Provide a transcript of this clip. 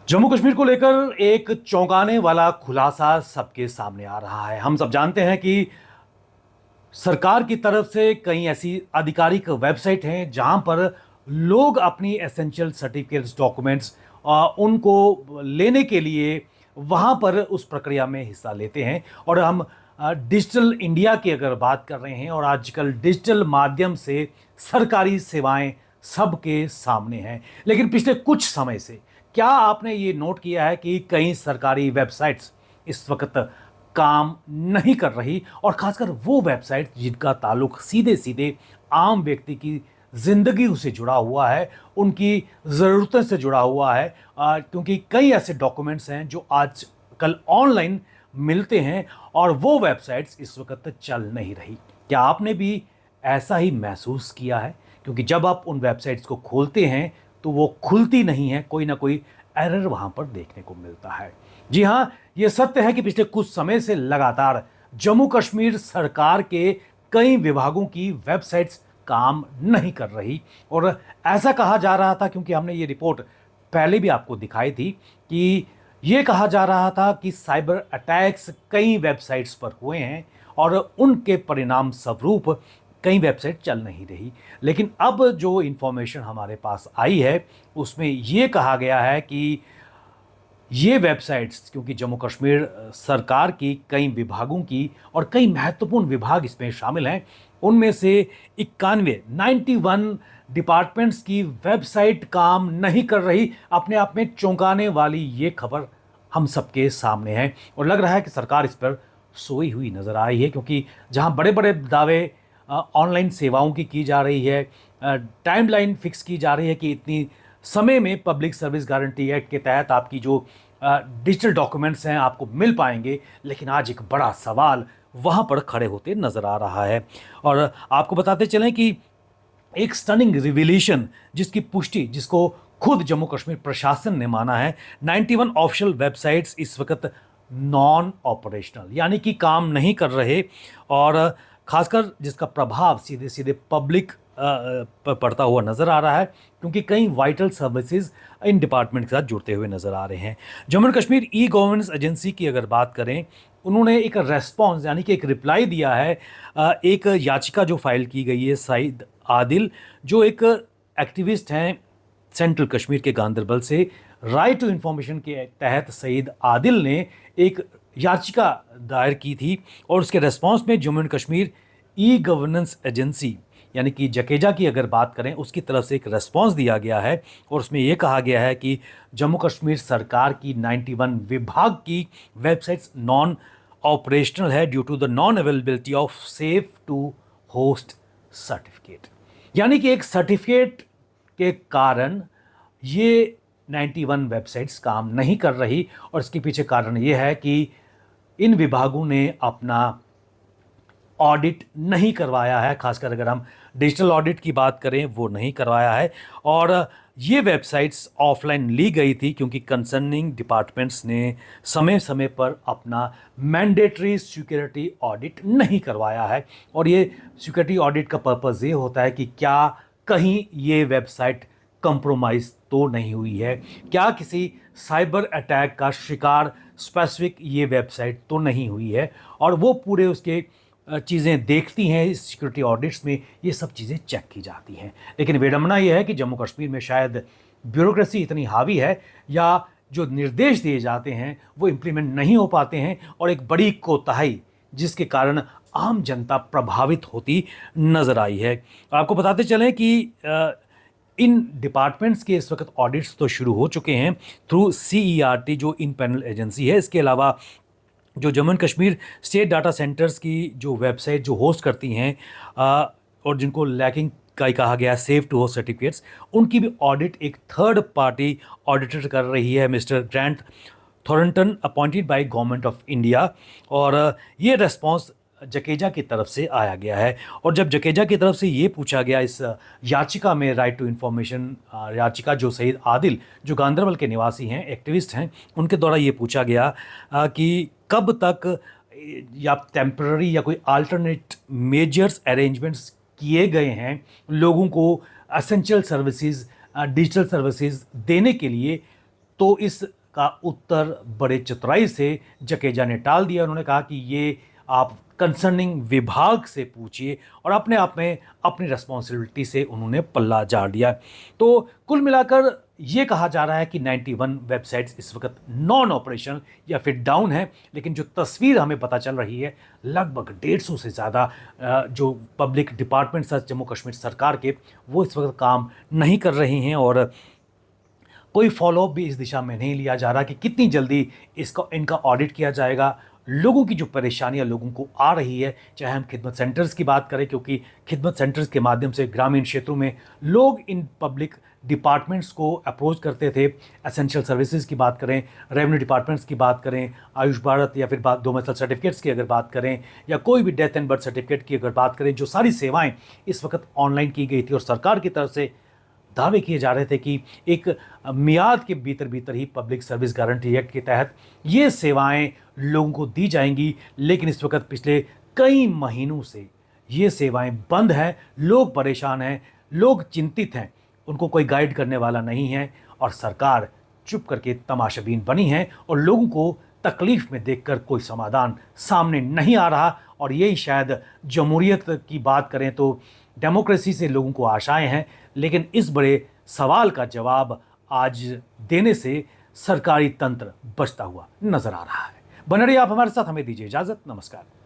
जम्मू कश्मीर को लेकर एक चौंकाने वाला खुलासा सबके सामने आ रहा है। हम सब जानते हैं कि सरकार की तरफ से कई ऐसी आधिकारिक वेबसाइट हैं जहां पर लोग अपनी एसेंशियल सर्टिफिकेट्स डॉक्यूमेंट्स उनको लेने के लिए वहां पर उस प्रक्रिया में हिस्सा लेते हैं। और हम डिजिटल इंडिया की अगर बात कर रहे हैं और आजकल डिजिटल माध्यम से सरकारी सेवाएं सबके सामने हैं। लेकिन पिछले कुछ समय से क्या आपने ये नोट किया है कि कई सरकारी वेबसाइट्स इस वक्त काम नहीं कर रही, और खासकर वो वेबसाइट जिनका ताल्लुक सीधे सीधे आम व्यक्ति की जिंदगी से जुड़ा हुआ है, उनकी ज़रूरतों से जुड़ा हुआ है। क्योंकि कई ऐसे डॉक्यूमेंट्स हैं जो आजकल ऑनलाइन मिलते हैं और वो वेबसाइट्स इस वक्त चल नहीं रही। क्या आपने भी ऐसा ही महसूस किया है? क्योंकि जब आप उन वेबसाइट्स को खोलते हैं तो वो खुलती नहीं है, कोई ना कोई एरर वहां पर देखने को मिलता है। जी हां, ये सत्य है कि पिछले कुछ समय से लगातार जम्मू कश्मीर सरकार के कई विभागों की वेबसाइट्स काम नहीं कर रही। और ऐसा कहा जा रहा था, क्योंकि हमने ये रिपोर्ट पहले भी आपको दिखाई थी, कि ये कहा जा रहा था कि साइबर अटैक्स कई वेबसाइट्स पर हुए हैं और उनके परिणाम स्वरूप कई वेबसाइट चल नहीं रही। लेकिन अब जो इंफॉर्मेशन हमारे पास आई है उसमें ये कहा गया है कि ये वेबसाइट्स, क्योंकि जम्मू कश्मीर सरकार की कई विभागों की और कई महत्वपूर्ण विभाग इसमें शामिल हैं, उनमें से 91 डिपार्टमेंट्स की वेबसाइट काम नहीं कर रही। अपने आप में चौंकाने वाली ये खबर हम सबके सामने है और लग रहा है कि सरकार इस पर सोई हुई नजर आ रही है। क्योंकि जहां बड़े बड़े दावे ऑनलाइन सेवाओं की जा रही है, टाइमलाइन फिक्स की जा रही है कि इतनी समय में पब्लिक सर्विस गारंटी एक्ट के तहत आपकी जो डिजिटल डॉक्यूमेंट्स हैं आपको मिल पाएंगे, लेकिन आज एक बड़ा सवाल वहां पर खड़े होते नजर आ रहा है। और आपको बताते चलें कि एक स्टनिंग रिविलेशन जिसको खुद जम्मू कश्मीर प्रशासन ने माना है, 91 ऑफिशियल वेबसाइट्स इस वक्त नॉन ऑपरेशनल यानी कि काम नहीं कर रहे, और खासकर जिसका प्रभाव सीधे सीधे पब्लिक पर पड़ता हुआ नज़र आ रहा है, क्योंकि कई वाइटल सर्विसेज इन डिपार्टमेंट के साथ जुड़ते हुए नज़र आ रहे हैं। Jammu and Kashmir e governance agency की अगर बात करें, उन्होंने एक रेस्पॉन्स यानी कि एक रिप्लाई दिया है। एक याचिका जो फाइल की गई है सईद आदिल, जो एक एक्टिविस्ट हैं सेंट्रल कश्मीर के गांदरबल से, राइट टू इंफॉर्मेशन के तहत सईद आदिल ने एक याचिका दायर की थी। और उसके रेस्पॉन्स में Jammu and Kashmir e governance agency यानी कि जकेजा की अगर बात करें, उसकी तरफ से एक रेस्पॉन्स दिया गया है और उसमें यह कहा गया है कि जम्मू कश्मीर सरकार की 91 विभाग की वेबसाइट्स नॉन ऑपरेशनल है due to the non availability of safe to host certificate. यानी कि एक सर्टिफिकेट के कारण ये 91 वेबसाइट्स काम नहीं कर रही। और इसके पीछे कारण ये है कि इन विभागों ने अपना ऑडिट नहीं करवाया है। खासकर अगर हम डिजिटल ऑडिट की बात करें, वो नहीं करवाया है। और ये वेबसाइट्स ऑफलाइन ली गई थी क्योंकि कंसर्निंग डिपार्टमेंट्स ने समय समय पर अपना मैंडेटरी सिक्योरिटी ऑडिट नहीं करवाया है। और ये सिक्योरिटी ऑडिट का पर्पज़ ये होता है कि क्या कहीं ये वेबसाइट कंप्रोमाइज़ तो नहीं हुई है, क्या किसी साइबर अटैक का शिकार स्पेसिफिक ये वेबसाइट तो नहीं हुई है। और वो पूरे उसके चीज़ें देखती हैं। इस सिक्योरिटी ऑडिट्स में ये सब चीज़ें चेक की जाती हैं। लेकिन विडंबना ये है कि जम्मू कश्मीर में शायद ब्यूरोक्रेसी इतनी हावी है, या जो निर्देश दिए जाते हैं वो इम्प्लीमेंट नहीं हो पाते हैं, और एक बड़ी कोताही जिसके कारण आम जनता प्रभावित होती नज़र आई है। आपको बताते चलें कि इन डिपार्टमेंट्स के इस वक्त ऑडिट्स तो शुरू हो चुके हैं थ्रू CERT जो इन पैनल एजेंसी है। इसके अलावा जो Jammu and Kashmir state data centres की जो वेबसाइट जो होस्ट करती हैं और जिनको लैकिंग का कहा गया सेफ टू होस्ट सर्टिफिकेट्स, उनकी भी ऑडिट एक थर्ड पार्टी ऑडिटर कर रही है, mister Grant Thornton, appointed by government of India. और ये रेस्पॉन्स जकेजा की तरफ से आया गया है। और जब जकेजा की तरफ से ये पूछा गया इस याचिका में, राइट टू इन्फॉर्मेशन याचिका जो सईद आदिल जो गांदरबल के निवासी हैं, एक्टिविस्ट हैं, उनके द्वारा ये पूछा गया कि कब तक या टेम्पररी या कोई अल्टरनेट मेजर्स अरेंजमेंट्स किए गए हैं लोगों को एसेंशियल सर्विसेज डिजिटल सर्विसेज देने के लिए। तो इस का उत्तर बड़े चतुराई से जकेजा ने टाल दिया। उन्होंने कहा कि ये आप कंसर्निंग विभाग से पूछिए, और अपने आप में अपनी रिस्पॉन्सिबिलिटी से उन्होंने पल्ला झाड़ दिया। तो कुल मिलाकर ये कहा जा रहा है कि 91 वेबसाइट्स इस वक्त नॉन ऑपरेशनल या फिर डाउन है, लेकिन जो तस्वीर हमें पता चल रही है लगभग 150 से ज़्यादा जो पब्लिक डिपार्टमेंट्स हैं जम्मू कश्मीर सरकार के, वो इस वक्त काम नहीं कर रही हैं, और कोई फॉलोअप भी इस दिशा में नहीं लिया जा रहा कि कितनी जल्दी इनका ऑडिट किया जाएगा। लोगों की जो परेशानियां लोगों को आ रही है, चाहे हम खिदमत सेंटर्स की बात करें, क्योंकि खिदमत सेंटर्स के माध्यम से ग्रामीण क्षेत्रों में लोग इन पब्लिक डिपार्टमेंट्स को अप्रोच करते थे। एसेंशियल सर्विसेज की बात करें, रेवेन्यू डिपार्टमेंट्स की बात करें, आयुष भारत या फिर डोमिसाइल सर्टिफिकेट्स की अगर बात करें, या कोई भी डेथ एंड बर्थ सर्टिफिकेट की अगर बात करें, जो सारी सेवाएं इस वक्त ऑनलाइन की गई थी, और सरकार की तरफ से दावे किए जा रहे थे कि एक मियाद के भीतर भीतर ही पब्लिक सर्विस गारंटी एक्ट के तहत ये सेवाएं लोगों को दी जाएंगी। लेकिन इस वक्त पिछले कई महीनों से ये सेवाएं बंद हैं, लोग परेशान हैं, लोग चिंतित हैं, उनको कोई गाइड करने वाला नहीं है, और सरकार चुप करके तमाशाबीन बनी है, और लोगों को तकलीफ में देखकर कोई समाधान सामने नहीं आ रहा। और यही शायद जमहूरियत की बात करें तो डेमोक्रेसी से लोगों को आशाएं हैं, लेकिन इस बड़े सवाल का जवाब आज देने से सरकारी तंत्र बचता हुआ नजर आ रहा है। बने रहिए आप हमारे साथ, हमें दीजिए इजाजत, नमस्कार।